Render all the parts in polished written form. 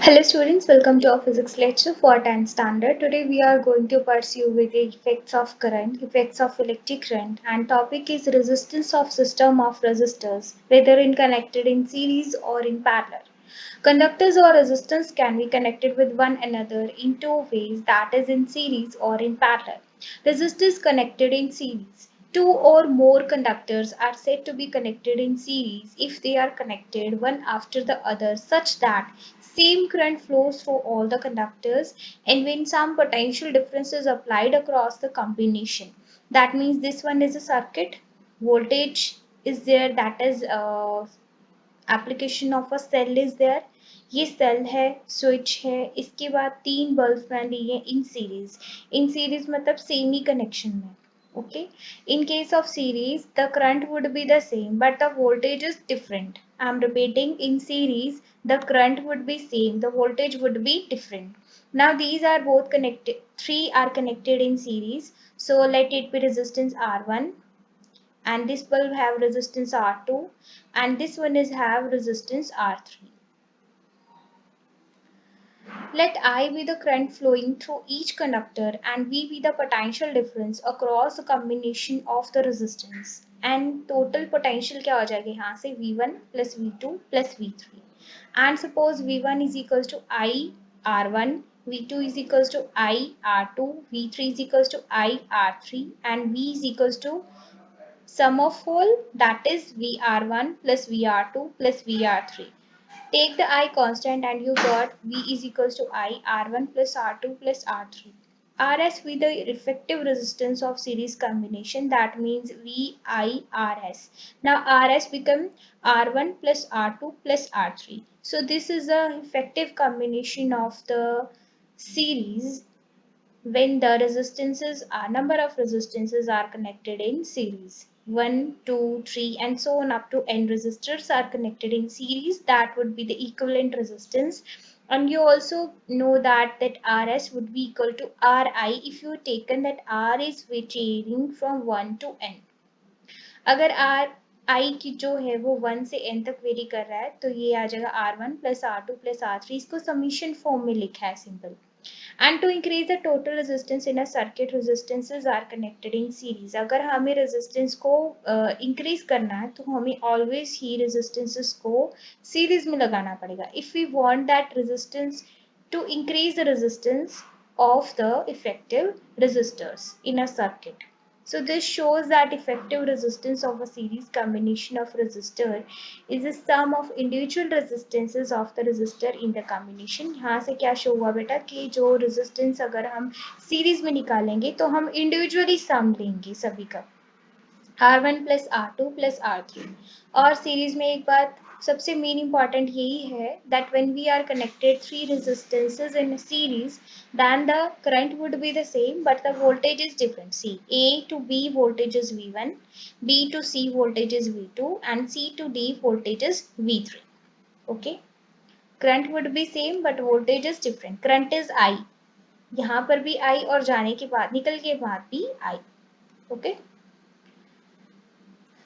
Hello students, welcome to our physics lecture for 10th standard. Today we are going to pursue with the effects of current, effects of electric current, and topic is resistance of system of resistors, whether connected in series or in parallel. Conductors or resistance can be connected with one another in two ways, that is in series or in parallel. Resistors connected in series. Two or more conductors are said to be connected in series if they are connected one after the other such that same current flows through all the conductors and when some potential difference is applied across the combination. That means this one is a circuit, voltage is there, that is application of a cell is there. ये cell है, switch है, इसके बाद तीन bulb मैंने लिए in series मतलब same ही connection में. Okay, in case of series the current would be the same but the voltage is different. I am repeating, in series the current would be same, the voltage would be different. Now these are both connected, three are connected in series, so let it be resistance R1 and this bulb have resistance R2 and this one is have resistance R3. Let I be the current flowing through each conductor and V be the potential difference across the combination of the resistance. And total potential क्या हो जाएगा यहाँ से V1 plus V2 plus V3. And suppose V1 is equals to I R1, V2 is equals to I R2, V3 is equals to I R3 and V is equals to sum of whole, that is VR1 plus VR2 plus VR3. Take the I constant and you got V is equals to I R1 plus R2 plus R3. RS with the effective resistance of series combination, that means VIRS. Now RS become R1 plus R2 plus R3. So this is the effective combination of the series when the resistances are number of resistances are connected in series. 1, 2, 3 and so on up to n resistors are connected in series, that would be the equivalent resistance. And you also know that RS would be equal to RI if you taken that R is varying from 1 to n. अगर R I की जो है वो 1 से n तक very कर रहा है तो ये आ जाएगा R1 plus R2 plus R3. इसको समीशन फॉर्म में लिखा है simple. And to increase the total resistance in a circuit, resistances are connected in series. अगर हमें resistance को increase करना है तो हमें always ही resistances को series में लगाना पड़ेगा. If we want that resistance to increase the resistance of the effective resistors in a circuit. So this shows that effective resistance of a series combination of resistor is the sum of individual resistances of the resistor in the combination. यहाँ से क्या show हुआ बेटा कि जो resistance अगर हम series में निकालेंगे तो हम individually sum लेंगे सभी का, R1 plus R2 plus R3. और series में एक बात सबसे मेन important यही है that when we are connected three resistances in a series, then the current would be the same but the voltage is different. See, A to B voltage is V1, B to C voltage is V2 and C to D voltage is V3. Okay, current would be same but voltage is different. Current is I, यहाँ पर भी I और जाने के बाद निकल के बाद भी I. Okay.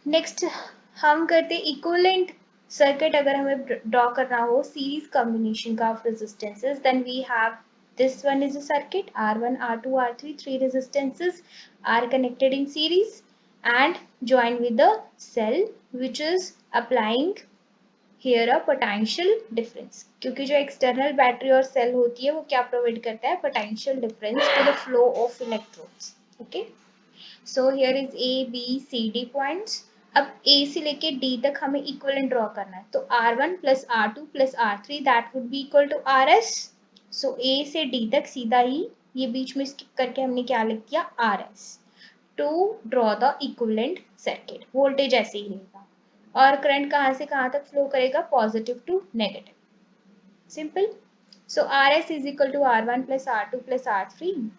नेक्स्ट हम करते इक्विवेलेंट सर्किट. अगर हमें ड्रॉ करना हो सीरीज कॉम्बिनेशन का of resistances, then we have this one is a circuit R1 R2 R3, three resistances are connected in series and joined with the cell which is applying here a potential difference. क्योंकि जो external battery और cell होती है वो क्या provide करता है, potential difference to the flow of electrons. Okay, so here is A B C D points. अब A से लेके D तक हमें इक्विवेलेंट ड्रॉ करना है तो R1 plus R2 plus R3 that would be equal to RS. So A से D तक सीधा ही ये बीच में स्किप करके हमने क्या लिख दिया RS to draw the equivalent circuit. Voltage ऐसे ही रहेगा और करंट कहाँ से कहाँ तक फ्लो करेगा, positive to negative. Simple. So RS is equal to R1 plus R2 plus R3.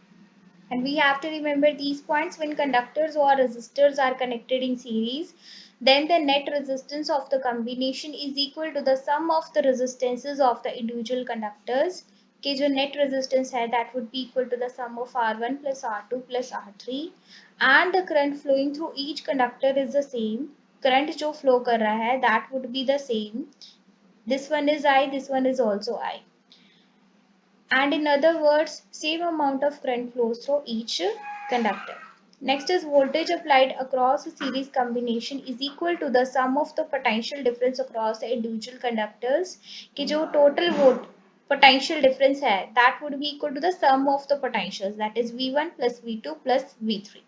And we have to remember these points. When conductors or resistors are connected in series, then the net resistance of the combination is equal to the sum of the resistances of the individual conductors. कि जो net resistance है that would be equal to the sum of R1 plus R2 plus R3 and the current flowing through each conductor is the same. Current जो flow कर रहा है that would be the same. This one is I, this one is also I. and in other words same amount of current flows through each conductor. Next is voltage applied across a series combination is equal to the sum of the potential difference across the individual conductors कि जो total potential difference है that would be equal to the sum of the potentials, that is V1 plus V2 plus V3.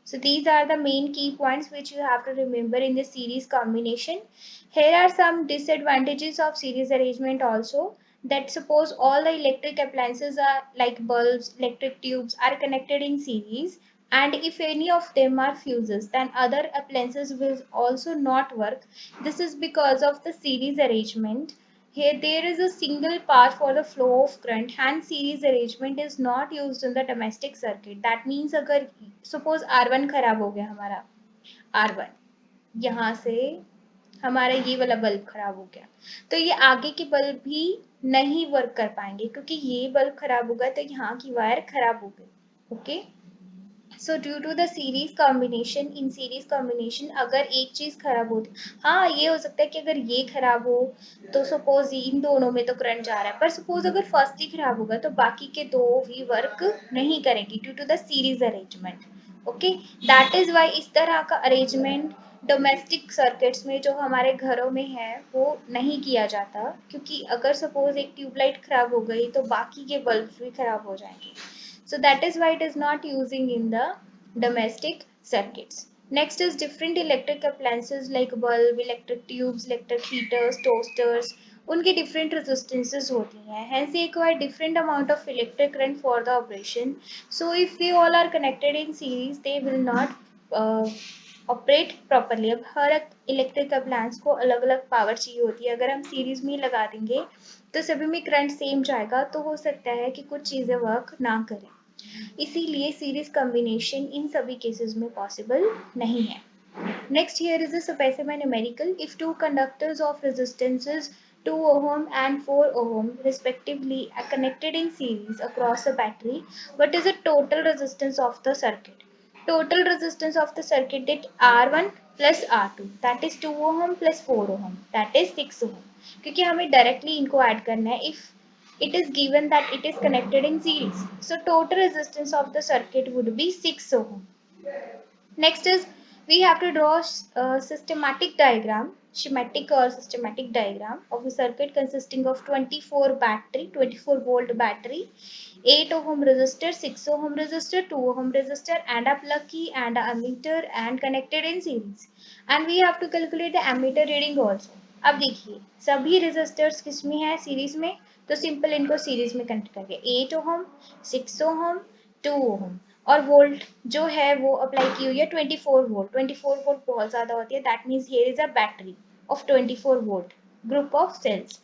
So these are the main key points which you have to remember in the series combination. Here are some disadvantages of series arrangement also. That suppose all the electric appliances are like bulbs, electric tubes are connected in series, and if any of them are fuses then other appliances will also not work. This is because of the series arrangement. Here there is a single path for the flow of current, hence series arrangement is not used in the domestic circuit. That means अगर suppose R1 खराब हो गया हमारा, R1 यहाँ से हमारा ये वाला बल्ब खराब हो गया तो ये आगे के बल्ब भी नहीं वर्क कर पाएंगे क्योंकि ये बल्ब खराब हो गया तो यहाँ की वायर खराब हो गई. Okay, so due to the series combination, in series combination अगर एक चीज खराब होती, हाँ ये हो सकता है कि अगर ये खराब हो तो सपोज इन दोनों में तो करंट जा रहा है, पर सपोज अगर फर्स्ट ही खराब होगा तो बाकी के दो भी वर्क नहीं करेंगे due to the series arrangement. Okay, that is why इस तरह का अरेंजमेंट डोमेस्टिक सर्किट्स में जो हमारे घरों में है वो नहीं किया जाता, क्योंकि अगर सपोज एक ट्यूबलाइट खराब हो गई तो बाकी के बल्ब भी खराब हो जाएंगे. So that is why it is not using in the domestic circuits. Next is different electric appliances like bulb, electric tubes, electric heaters, toasters. उनकी different resistances होती हैं. Hence they require different amount of electric current for the operation. So if they all are connected in series, they will not operate properly. अब हर electric appliance को अलग अलग power चाहिए होती है. अगर हम सीरीज में लगा देंगे तो सभी में करंट सेम जाएगा, तो हो सकता है कि कुछ चीज़ें वर्क ना करें. इसीलिए सीरीज कॉम्बिनेशन इन सभी केसेस में पॉसिबल नहीं है. Next here is a specify numerical. If two conductors of resistances 2 ohm and 4 ohm respectively are connected in series across a battery, what is the total resistance of the circuit? Total resistance of the circuit is R1 plus R2, that is 2 ohm plus 4 ohm, that is 6 ohm. क्योंकि हमें directly इनको add करना है. If it is given that it is connected in series, so total resistance of the circuit would be 6 ohm. Next is we have to draw a systematic diagram, schematic or systematic diagram of a circuit consisting of 24 volt battery, 8 ohm resistor, 6 ohm resistor, 2 ohm resistor and a plug key and a ammeter and connected in series. And we have to calculate the ammeter reading also. अब देखिए सभी resistors किसमें है series में, तो simple इनको series में connect करके 8 ओहम, 6 ओहम, 2 ओहम और वोल्ट जो है वो अप्लाई की हुई है 24 वोल्ट. 24 वोल्ट बहुत ज्यादा होती है. That means here is a battery of 24 volt group of cells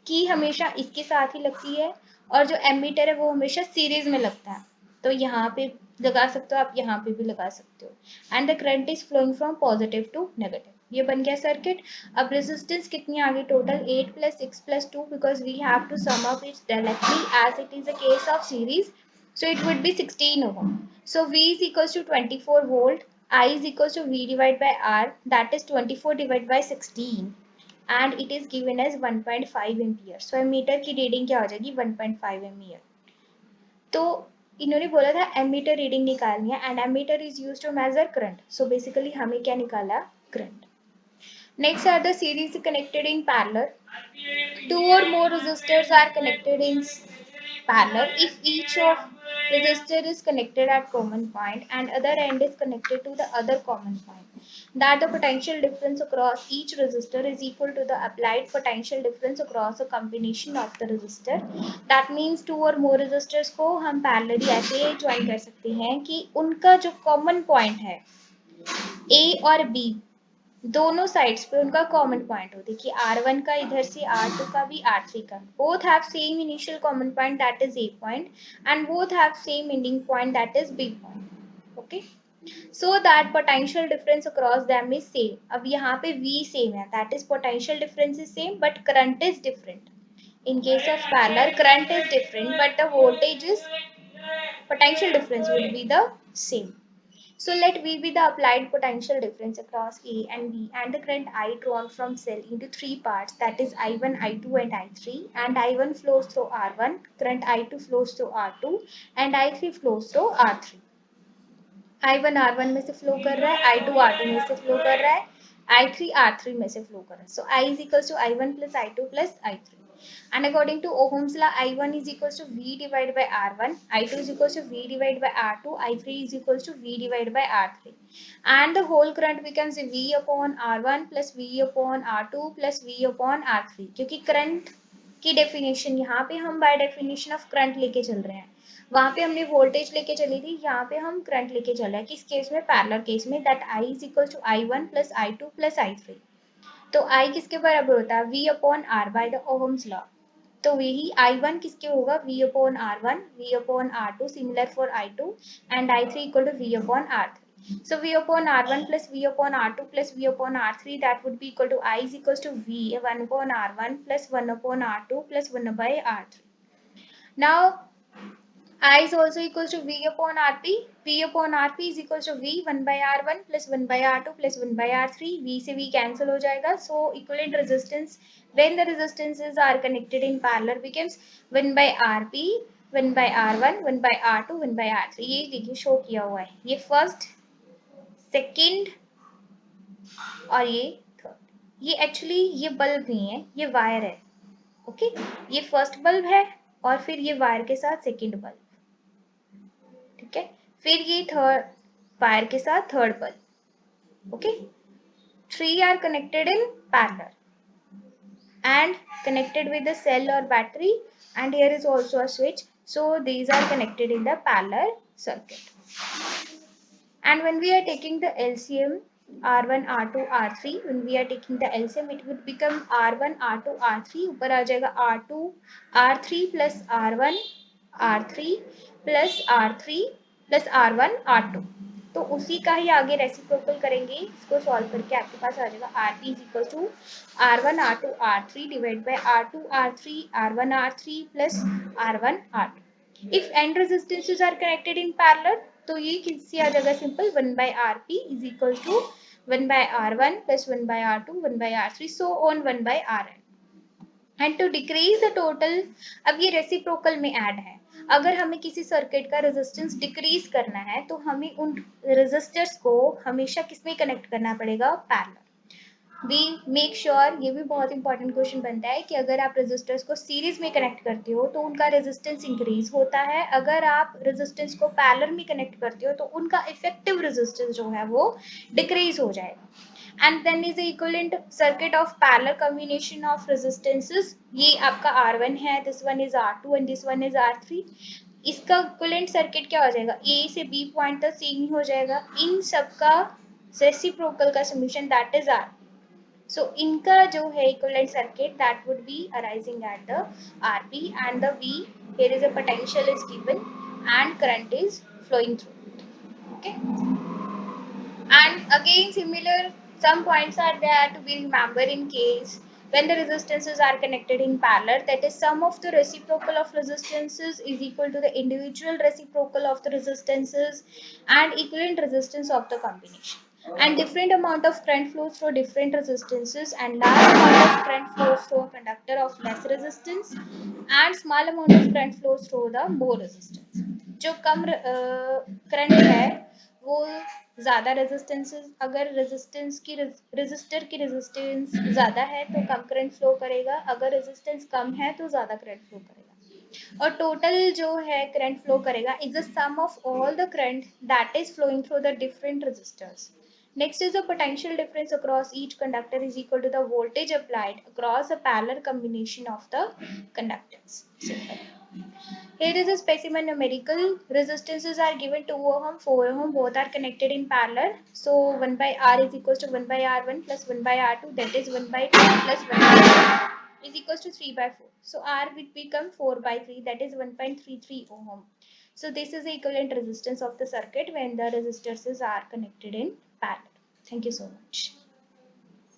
की हमेशा इसके साथ ही लगती है और जो एमीटर है वो हमेशा सीरीज में लगता है. तो यहाँ पे लगा सकते हो आप, यहाँ पे भी लगा सकते हो. And the current is flowing from positive to negative. ये बन गया सर्किट. अब रेजिस्टेंस कितनी आ गई total 8 plus 6 plus 2 because we have to sum up it directly as it is a case of series. So it would be 16 ohm. So V is equals to 24 volt. I is equals to V divided by R, that is 24 divided by 16 and it is given as 1.5 ampere. So ammeter की reading क्या हो जाएगी 1.5 ampere. तो इन्होंने बोला था ammeter reading निकालनी है and ammeter is used to measure current. So basically हमें क्या निकाला current. Next are the series connected in parallel. Two or more resistors are connected in parallel. If each of resistor is connected at common point and other end is connected to the other common point, that the potential difference across each resistor is equal to the applied potential difference across a combination of the resistor. That means two or more resistors को हम parallelly ऐसे join कर सकते हैं कि उनका जो common point है A और B दोनों साइड्स पे उनका कॉमन पॉइंट हो. देखिए R1 का इधर से R2 का भी R3 का, both have same initial common point that is A point and both have same ending point that is B point. Okay, so that potential difference across them is same. अब यहाँ पे V same है, that is potential difference is same but current is different. In case of parallel, current is different but the voltage is potential difference will be the same. So let V be the applied potential difference across A and B and the current I drawn from cell into three parts, that is I1, I2 and I3, and I1 flows through R1, current I2 flows through R2 and I3 flows through R3. I1 R1 में से flow कर रहा है, I2 R2 में से flow कर रहा है, I3 R3 में से फ्लो कर रहा है. So I is equals to I1 plus I2 plus I3. And according to Ohm's law, I1 is equals to V divided by R1, I2 is equals to V divided by R2, I3 is equals to V divided by R3. And the whole current becomes V upon R1 plus V upon R2 plus V upon R3. क्योंकि current की definition यहाँ पे हम by definition of current लेके चल रहे हैं, वहां पे हमने वोल्टेज लेके चली थी, यहाँ पे हम करंट लेके चल रहे हैं. किस केस में? पैरेलल केस में, that I is equal to I1 plus I2 plus I3. तो I किसके बराबर होता है? V upon R by the Ohm's law. तो वही I1 किसके होगा? V upon R1, V upon R2, similar for I2, and I3 equal to V upon R3. So V upon R1 plus V upon R2 plus V upon R3, that would be equal to I is equals to V 1 upon R1 plus 1 upon R2 plus 1 by R3. Now I is also equals to V upon Rp. V upon Rp is equals to V 1 by R1 plus 1 by R2 plus 1 by R3. V से V cancel हो जाएगा. So equivalent resistance when the resistances are connected in parallel becomes 1 by Rp, 1 by R1, 1 by R2, 1 by R3. ये देखिए show किया हुआ है. ये first, second और ये थर्ड. ये एक्चुअली ये बल्ब नहीं है, ये वायर है. ओके, ये फर्स्ट बल्ब है और फिर ये वायर के साथ सेकेंड बल्ब. ठीक है, फिर ये थर्ड वायर के साथ third bulb. Okay, three are connected in parallel and connected with the cell or battery, and here is also a switch, so these are connected in the parallel circuit. And when we are taking the LCM R1 R2 R3, when we are taking the LCM it would become R1 R2 R3, ऊपर आ जाएगा R2 R3 plus R1 R3 plus R3 plus R1 R2. तो उसी का ही आगे reciprocal करेंगे. इसको solve करके आपके पास आ जाएगा Rp is equal to R1 R2 R3 divided by R2 R3 R1 R3 plus R1 R2. If n resistances are connected in parallel, तो ये किससे आ जाएगा? Simple 1 by Rp is equal to 1 by R1 plus 1 by R2 1 by R3 so on 1 by Rn. And to decrease the total, अब ये reciprocal में add है. अगर हमें किसी सर्किट का रेजिस्टेंस डिक्रीज करना है तो हमें उन रेजिस्टर्स को हमेशा किसमें कनेक्ट करना पड़ेगा? पैरेलल. वी मेक श्योर, ये भी बहुत इंपॉर्टेंट क्वेश्चन बनता है कि अगर आप रेजिस्टर्स को सीरीज में कनेक्ट करते हो तो उनका रेजिस्टेंस इंक्रीज होता है, अगर आप रेजिस्टेंस को पैरेलल में कनेक्ट करते हो तो उनका इफेक्टिव रेजिस्टेंस जो है वो डिक्रीज हो जाएगा. And then is the equivalent circuit of parallel combination of resistances. ये आपका R1 है, this one is R2 and this one is R3. इसका equivalent circuit क्या हो जाएगा? A से B पॉइंट तक सेम ही हो जाएगा. इन सबका रेसिप्रोकल का solution that is R. So इनका जो है equivalent circuit that would be arising at the Rp and the V. Here is a potential is given and current is flowing through. Okay. And again similar some points are there to be remembered in case when the resistances are connected in parallel, that is sum of the reciprocal of resistances is equal to the individual reciprocal of the resistances and equivalent resistance of the combination. And different amount of current flows through different resistances and large amount of current flows through a conductor of less resistance and small amount of current flows through the more resistance. जो कम current है वो ज्यादा resistance, अगर resistance की resistor की resistance ज्यादा है तो कम करंट फ्लो करेगा, अगर रेजिस्टेंस कम है तो ज्यादा करंट फ्लो करेगा. और टोटल जो है करंट फ्लो करेगा is the sum of all the current that is flowing through the different resistors. Next is the potential difference across each conductor is equal to the voltage applied across a parallel combination of the conductors. Simple. Here is a specimen numerical. Resistances are given 2 ohm, 4 ohm, both are connected in parallel. So 1 by R is equals to 1 by R1 plus 1 by R2, that is 1 by 2 plus 1 by 3 is equals to 3 by 4. So R will become 4 by 3, that is 1.33 ohm. So this is the equivalent resistance of the circuit when the resistors are connected in parallel. Thank you so much.